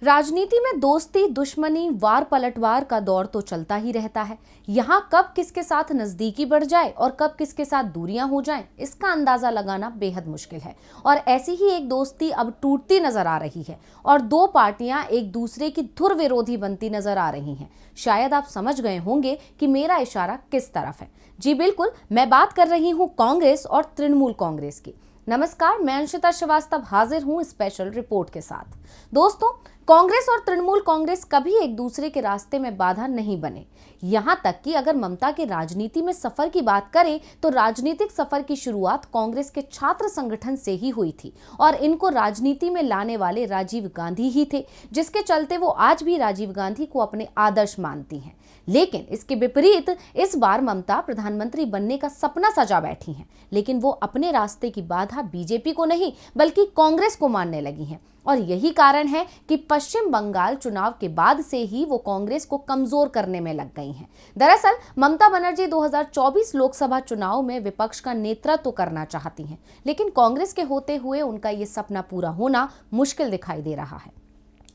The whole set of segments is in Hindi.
राजनीति में दोस्ती, दुश्मनी, वार पलटवार का दौर तो चलता ही रहता है। यहाँ कब किसके साथ नजदीकी बढ़ जाए और कब किसके साथ दूरियां हो जाएं, इसका अंदाजा लगाना बेहद मुश्किल है। और ऐसी ही एक दोस्ती अब टूटती नजर आ रही है और दो पार्टियां एक दूसरे की धुर विरोधी बनती नजर आ रही हैं। शायद आप समझ गए होंगे कि मेरा इशारा किस तरफ है। जी बिल्कुल, मैं बात कर रही हूँ कांग्रेस और तृणमूल कांग्रेस की। नमस्कार, मैं अंशिता श्रीवास्तव हाजिर हूं स्पेशल रिपोर्ट के साथ। दोस्तों, कांग्रेस और तृणमूल कांग्रेस कभी एक दूसरे के रास्ते में बाधा नहीं बने। यहां तक कि अगर ममता के राजनीति में सफर की बात करें तो राजनीतिक सफर की शुरुआत कांग्रेस के छात्र संगठन से ही हुई थी और इनको राजनीति में लाने वाले राजीव गांधी ही थे, जिसके चलते वो आज भी राजीव गांधी को अपने आदर्श मानती हैं। लेकिन इसके विपरीत इस बार ममता प्रधानमंत्री बनने का सपना सजा बैठी हैं, लेकिन वो अपने रास्ते की बाधा बीजेपी को नहीं बल्कि कांग्रेस को मानने लगी हैं। और यही कारण है कि पश्चिम बंगाल चुनाव के बाद से ही वो कांग्रेस को कमजोर करने में लग गई हैं। दरअसल ममता बनर्जी 2024 लोकसभा चुनाव में विपक्ष का नेतृत्व करना चाहती हैं, लेकिन कांग्रेस के होते हुए उनका ये सपना पूरा होना मुश्किल दिखाई दे रहा है।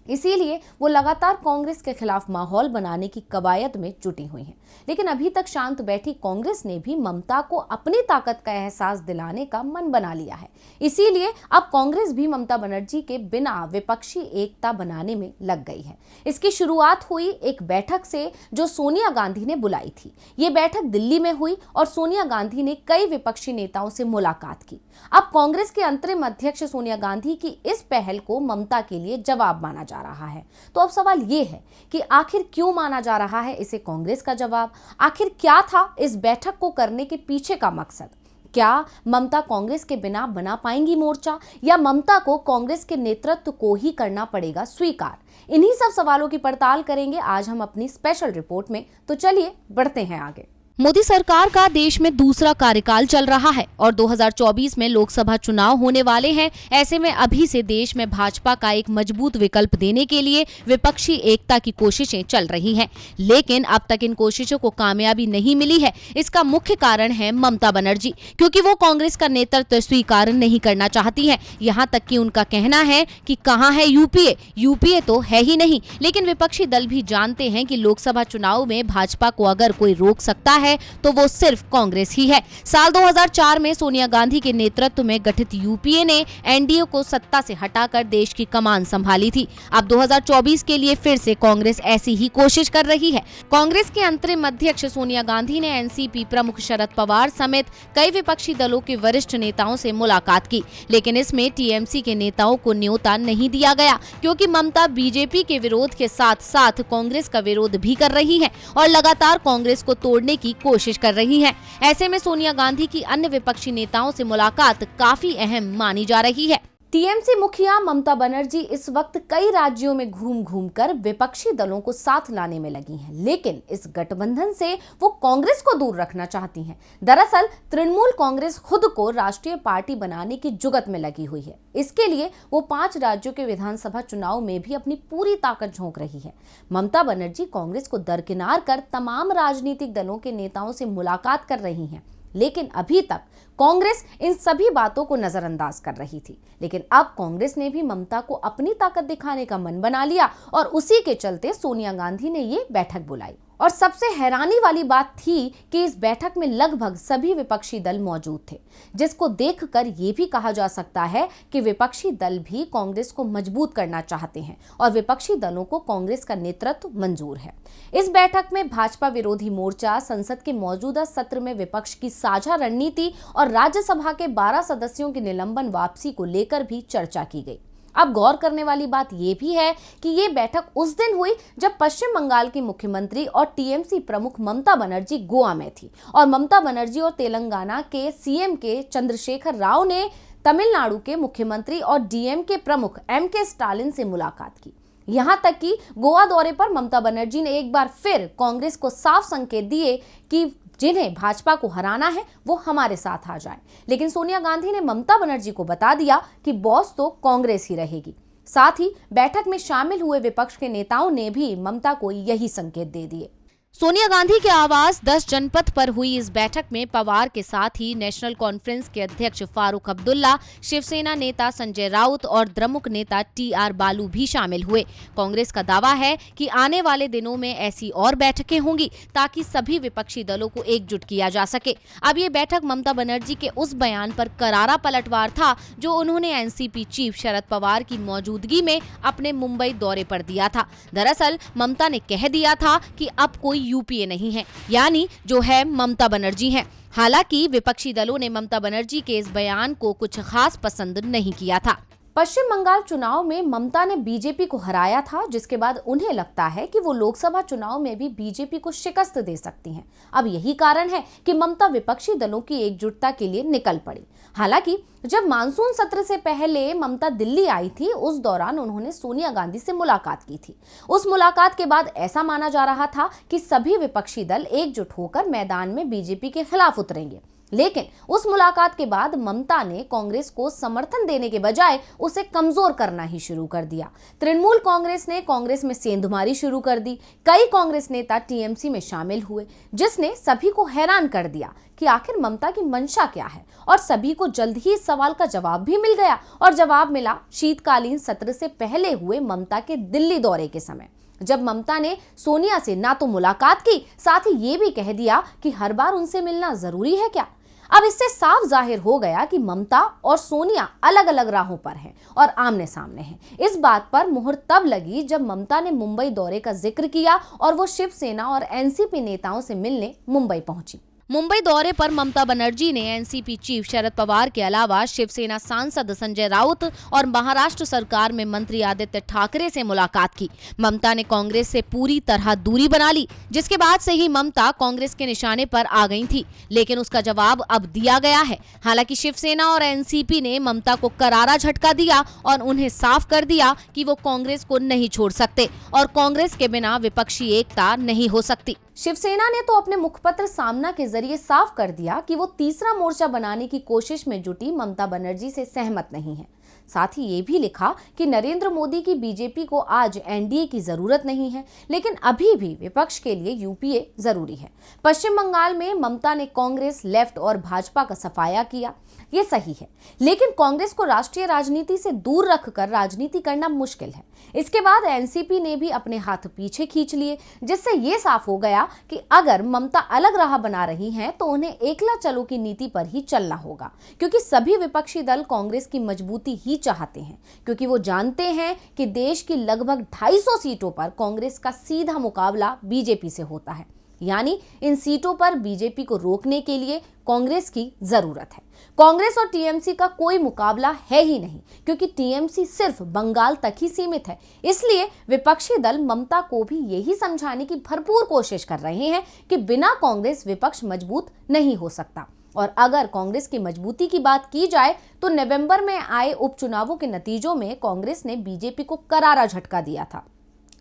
इसीलिए वो लगातार कांग्रेस के खिलाफ माहौल बनाने की कवायद में जुटी हुई हैं। लेकिन अभी तक शांत बैठी कांग्रेस ने भी ममता को अपनी ताकत का एहसास दिलाने का मन बना लिया है। इसीलिए अब कांग्रेस भी ममता बनर्जी के बिना विपक्षी एकता बनाने में लग गई है। इसकी शुरुआत हुई एक बैठक से जो सोनिया गांधी ने बुलाई थी। ये बैठक दिल्ली में हुई और सोनिया गांधी ने कई विपक्षी नेताओं से मुलाकात की। अब कांग्रेस के अंतरिम अध्यक्ष सोनिया गांधी की इस पहल को ममता के लिए जवाब माना जा रहा है। तो अब सवाल ये है कि आखिर क्यों माना जा रहा है इसे कांग्रेस का जवाब? आखिर क्या था इस बैठक को करने के पीछे का मकसद? क्या ममता कांग्रेस के बिना बना पाएंगी मोर्चा, या ममता को कांग्रेस के नेतृत्व को ही करना पड़ेगा स्वीकार? इन्हीं सब सवालों की पड़ताल करेंगे आज हम अपनी स्पेशल रिपोर्ट में। तो चलिए बढ़ते हैं आगे। मोदी सरकार का देश में दूसरा कार्यकाल चल रहा है और 2024 में लोकसभा चुनाव होने वाले हैं। ऐसे में अभी से देश में भाजपा का एक मजबूत विकल्प देने के लिए विपक्षी एकता की कोशिशें चल रही हैं, लेकिन अब तक इन कोशिशों को कामयाबी नहीं मिली है। इसका मुख्य कारण है ममता बनर्जी, क्योंकि वो कांग्रेस का नेतृत्व स्वीकार नहीं करना चाहती है। यहाँ तक कि उनका कहना है कि कहाँ है यूपीए? यूपीए तो है ही नहीं। लेकिन विपक्षी दल भी जानते हैं कि लोकसभा चुनाव में भाजपा को अगर कोई रोक सकता है तो वो सिर्फ कांग्रेस ही है। साल 2004 में सोनिया गांधी के नेतृत्व में गठित यूपीए ने एनडीए को सत्ता से हटाकर देश की कमान संभाली थी। अब 2024 के लिए फिर से कांग्रेस ऐसी ही कोशिश कर रही है। कांग्रेस के अंतरिम अध्यक्ष सोनिया गांधी ने एनसीपी प्रमुख शरद पवार समेत कई विपक्षी दलों के वरिष्ठ नेताओं से मुलाकात की, लेकिन इसमें टीएमसी के नेताओं को न्योता नहीं दिया गया, क्योंकि ममता बीजेपी के विरोध के साथ साथ कांग्रेस का विरोध भी कर रही है और लगातार कांग्रेस को तोड़ने की कोशिश कर रही हैं। ऐसे में सोनिया गांधी की अन्य विपक्षी नेताओं से मुलाकात काफी अहम मानी जा रही है। टीएमसी मुखिया ममता बनर्जी इस वक्त कई राज्यों में घूम घूम कर विपक्षी दलों को साथ लाने में लगी हैं, लेकिन इस गठबंधन से वो कांग्रेस को दूर रखना चाहती हैं। दरअसल तृणमूल कांग्रेस खुद को राष्ट्रीय पार्टी बनाने की जुगत में लगी हुई है। इसके लिए वो 5 राज्यों के विधानसभा चुनाव में भी अपनी पूरी ताकत झोंक रही है। ममता बनर्जी कांग्रेस को दरकिनार कर तमाम राजनीतिक दलों के नेताओं से मुलाकात कर रही हैं, लेकिन अभी तक कांग्रेस इन सभी बातों को नजरअंदाज कर रही थी। लेकिन अब कांग्रेस ने भी ममता को अपनी ताकत दिखाने का मन बना लिया और उसी के चलते सोनिया गांधी ने ये बैठक बुलाई। और सबसे हैरानी वाली बात थी कि इस बैठक में लगभग सभी विपक्षी दल मौजूद थे, जिसको देखकर ये भी कहा जा सकता है कि विपक्षी दल भी कांग्रेस को मजबूत करना चाहते हैं और विपक्षी दलों को कांग्रेस का नेतृत्व मंजूर है। इस बैठक में भाजपा विरोधी मोर्चा, संसद के मौजूदा सत्र में विपक्ष की साझा रणनीति और राज्यसभा के 12 सदस्यों की निलंबन वापसी को लेकर भी चर्चा की गई। अब गौर करने वाली बात यह भी है कि ये बैठक उस दिन हुई जब पश्चिम बंगाल की मुख्यमंत्री और टीएमसी प्रमुख ममता बनर्जी गोवा में थी और ममता बनर्जी और तेलंगाना के सीएम के चंद्रशेखर राव ने तमिलनाडु के मुख्यमंत्री और डीएमके प्रमुख एमके स्टालिन से मुलाकात की। यहां तक कि गोवा दौरे पर ममता बनर्जी ने एक बार फिर कांग्रेस को साफ संकेत दिए कि जिन्हें भाजपा को हराना है वो हमारे साथ आ जाए। लेकिन सोनिया गांधी ने ममता बनर्जी को बता दिया कि बॉस तो कांग्रेस ही रहेगी। साथ ही बैठक में शामिल हुए विपक्ष के नेताओं ने भी ममता को यही संकेत दे दिए। सोनिया गांधी के आवास 10 जनपथ पर हुई इस बैठक में पवार के साथ ही नेशनल कॉन्फ्रेंस के अध्यक्ष फारूक अब्दुल्ला, शिवसेना नेता संजय राउत और द्रमुक नेता TR बालू भी शामिल हुए। कांग्रेस का दावा है कि आने वाले दिनों में ऐसी और बैठकें होंगी ताकि सभी विपक्षी दलों को एकजुट किया जा सके। अब ये बैठक ममता बनर्जी के उस बयान पर करारा पलटवार था जो उन्होंने एनसीपी चीफ शरद पवार की मौजूदगी में अपने मुंबई दौरे पर दिया था। दरअसल ममता ने कह दिया था कि अब कोई यूपीए नहीं है, यानी जो है ममता बनर्जी हैं। हालांकि विपक्षी दलों ने ममता बनर्जी के इस बयान को कुछ खास पसंद नहीं किया था। पश्चिम बंगाल चुनाव में ममता ने बीजेपी को हराया था, जिसके बाद उन्हें लगता है कि वो लोकसभा चुनाव में भी बीजेपी को शिकस्त दे सकती हैं। अब यही कारण है कि ममता विपक्षी दलों की एकजुटता के लिए निकल पड़ी। हालांकि जब मानसून सत्र से पहले ममता दिल्ली आई थी, उस दौरान उन्होंने सोनिया गांधी से मुलाकात की थी। उस मुलाकात के बाद ऐसा माना जा रहा था कि सभी विपक्षी दल एकजुट होकर मैदान में बीजेपी के खिलाफ उतरेंगे। लेकिन उस मुलाकात के बाद ममता ने कांग्रेस को समर्थन देने के बजाय उसे कमजोर करना ही शुरू कर दिया। तृणमूल कांग्रेस ने कांग्रेस में सेंधमारी शुरू कर दी। कई कांग्रेस नेता टीएमसी में शामिल हुए, जिसने सभी को हैरान कर दिया कि आखिर ममता की मंशा क्या है। और सभी को जल्द ही इस सवाल का जवाब भी मिल गया, और जवाब मिला शीतकालीन सत्र से पहले हुए ममता के दिल्ली दौरे के समय, जब ममता ने सोनिया से ना तो मुलाकात की, साथ ही ये भी कह दिया कि हर बार उनसे मिलना जरूरी है क्या। अब इससे साफ जाहिर हो गया कि ममता और सोनिया अलग अलग राहों पर हैं और आमने सामने हैं। इस बात पर मुहर तब लगी जब ममता ने मुंबई दौरे का जिक्र किया और वो शिवसेना और एनसीपी नेताओं से मिलने मुंबई पहुंची। मुंबई दौरे पर ममता बनर्जी ने एनसीपी चीफ शरद पवार के अलावा शिवसेना सांसद संजय राउत और महाराष्ट्र सरकार में मंत्री आदित्य ठाकरे से मुलाकात की। ममता ने कांग्रेस से पूरी तरह दूरी बना ली, जिसके बाद से ही ममता कांग्रेस के निशाने पर आ गई थी, लेकिन उसका जवाब अब दिया गया है। हालांकि शिवसेना और एनसीपी ने ममता को करारा झटका दिया और उन्हें साफ कर दिया कि वो कांग्रेस को नहीं छोड़ सकते और कांग्रेस के बिना विपक्षी एकता नहीं हो सकती। शिवसेना ने तो अपने मुखपत्र सामना के जरिए साफ कर दिया कि वो तीसरा मोर्चा बनाने की कोशिश में जुटी ममता बनर्जी से सहमत नहीं है। साथ ही ये भी लिखा कि नरेंद्र मोदी की बीजेपी को आज एनडीए की जरूरत नहीं है, लेकिन अभी भी विपक्ष के लिए यूपीए जरूरी है। पश्चिम बंगाल में ममता ने कांग्रेस, लेफ्ट और भाजपा का सफाया किया, ये सही है, लेकिन कांग्रेस को राष्ट्रीय राजनीति से दूर रखकर राजनीति करना मुश्किल है। इसके बाद एनसीपी ने भी अपने हाथ पीछे खींच लिए, जिससे ये साफ हो गया कि अगर ममता अलग राह बना रही हैं तो उन्हें एकला चलो की नीति पर ही चलना होगा, क्योंकि सभी विपक्षी दल कांग्रेस की मजबूती ही चाहते हैं, क्योंकि वो जानते हैं कि देश की लगभग 250 सीटों पर कांग्रेस का सीधा मुकाबला बीजेपी से होता है। यानी इन सीटों पर बीजेपी को रोकने के लिए कांग्रेस की जरूरत है। कांग्रेस और टीएमसी का कोई मुकाबला है ही नहीं, क्योंकि टीएमसी सिर्फ बंगाल तक ही सीमित है। इसलिए विपक्षी दल ममता को भी यही समझाने की भरपूर कोशिश कर रहे हैं कि बिना कांग्रेस विपक्ष मजबूत नहीं हो सकता। और अगर कांग्रेस की मजबूती की बात की जाए तो नवंबर में आए उपचुनावों के नतीजों में कांग्रेस ने बीजेपी को करारा झटका दिया था।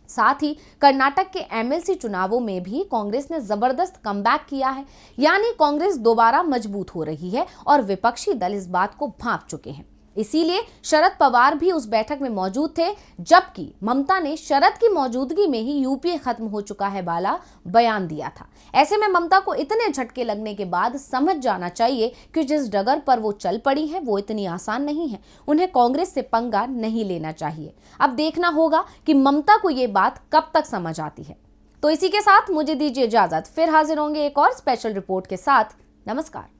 साथ ही कर्नाटक के एमएलसी चुनावों में भी कांग्रेस ने जबरदस्त कमबैक किया है, यानी कांग्रेस दोबारा मजबूत हो रही है और विपक्षी दल इस बात को भांप चुके हैं। इसीलिए शरद पवार भी उस बैठक में मौजूद थे, जबकि ममता ने शरद की मौजूदगी में ही यूपीए खत्म हो चुका है वाला बयान दिया था। ऐसे में ममता को इतने झटके लगने के बाद समझ जाना चाहिए कि जिस डगर पर वो चल पड़ी है वो इतनी आसान नहीं है। उन्हें कांग्रेस से पंगा नहीं लेना चाहिए। अब देखना होगा कि ममता को ये बात कब तक समझ आती है। तो इसी के साथ मुझे दीजिए इजाजत, फिर हाजिर होंगे एक और स्पेशल रिपोर्ट के साथ। नमस्कार।